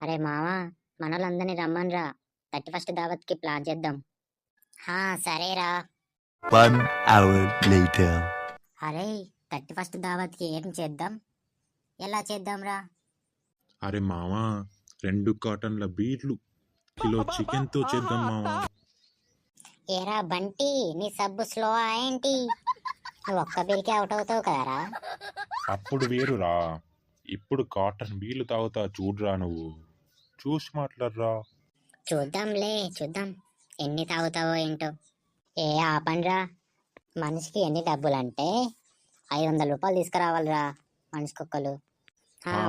అరే మావా, మనోళ్ళందరినీ రమ్మన్రా. 31st దావత్కి plan చేద్దాం. సరేరా. 1 hour later. అరే 31st దావత్కి ఏం చేద్దాం? ఎలా చేద్దాంరా? అరే మావా, 2 కాటన్ల బీర్లు, కిలో చికెన్తో చేద్దాం మావా. ఏరా బంటి, నీ సబ్బు స్లో ఏంటి? నువ్వు ఒక్క బీర్కి అవుట్ అవుతావు కదరా. అప్పుడు వేరురా, ఇప్పుడు కాటన్ బీర్లు తాగుతా చూడరా. నువ్వు చూసి మాట్లాడరా. చూద్దాం ఎన్ని తాగుతావో ఏంటో. ఆపండ్రా. మనిషికి ఎన్ని డబ్బులంటే 500 రూపాయలు తీసుకురావాలిరా మనిషికొక్కరు.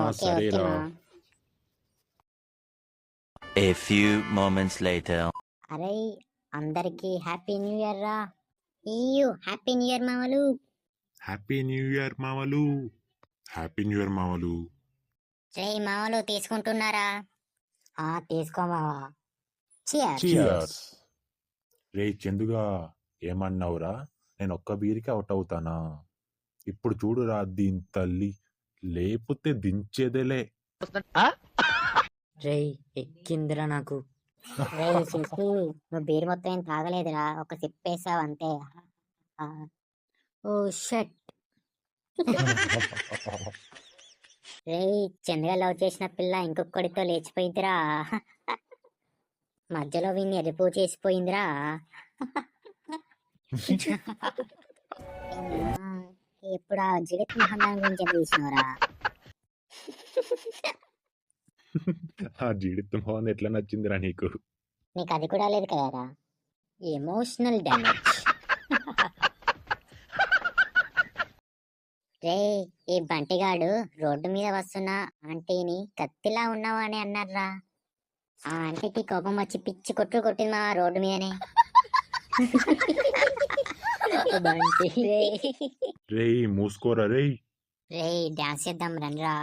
ఓకే సరేరా. మా. A few moments later. అరే అందరికి హ్యాపీ న్యూ ఇయర్ రా. హ్యాపీ న్యూ ఇయర్ మామలు. హ్యాపీ న్యూ ఇయర్ మామలు. హ్యాపీ న్యూ ఇయర్ మామలు. మామలు తీసుకుంటున్నారా? తీసుకో మావా. Cheers. రే చందుగా, ఏమన్నావురా? నేను ఒక్క బీరికి అవుట్ అవుతానా? ఇప్పుడు చూడురా దీని తల్లి, లేకపోతే దించేదేలే. రేయ్ ఎక్కిందిరా నాకు. నువ్వు బీర్ మొత్తం ఏం తాగలేదురా, ఒక సిప్ వేసావు అంతే. ఓ షట్. చంద్రగా లవ్ చేసిన పిల్ల ఇంకొకడితో లేచిపోయిందిరా. మధ్యలో వీన్ని ఎరుపు చేసిపోయిందిరా. ఇప్పుడు ఆ జగత్ మహందాం గురించి ఎంత తీసినవరా? ఆ జీడితం బాగుంది, ఎట్లా నచ్చిందిరా నీకు? నీకు అది కూడా లేదు కదరా, ఎమోషనల్ డ్యామేజ్. ఈ బంటిగాడు రోడ్డు మీద వస్తున్న ఆంటీని కత్తిలా ఉన్నావు అని అన్నారా. ఆ ఆంటీకి కోపం వచ్చి పిచ్చి కొట్టింది మా రోడ్డు మీదనే. రేయ్ మూసుకోరా రేయ్. డాన్స్ చేద్దాం రండ్రా.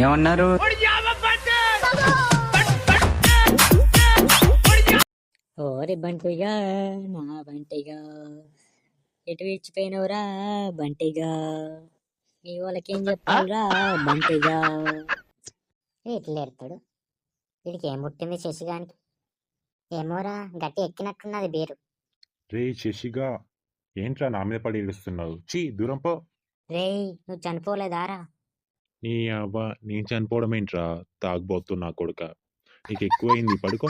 ఏమన్నారు? ఓరి బంటిగా, నా బంటిగా, ఎటు ఇచ్చిపోయినవురా బంటిగా, నీ వాళ్ళకేం చెప్పాలరా బంటిగా. ఇట్లా ఎడతాడు. వీడికి ఏం పుట్టింది శశిగానికి? ఏమోరా, గట్టి ఎక్కినట్టున్నది బీరు. రే శశిగా, ఏంట్రా నా మీద పడి ఏడుస్తున్నావు? చీ దూరం పో. నువ్వు చనిపోలేదారా? నీ అవ్వ, నేను చనిపోవడం ఏంట్రా? తాగబోతున్నా కొడుక, నీకు ఎక్కువైంది, పడుకో.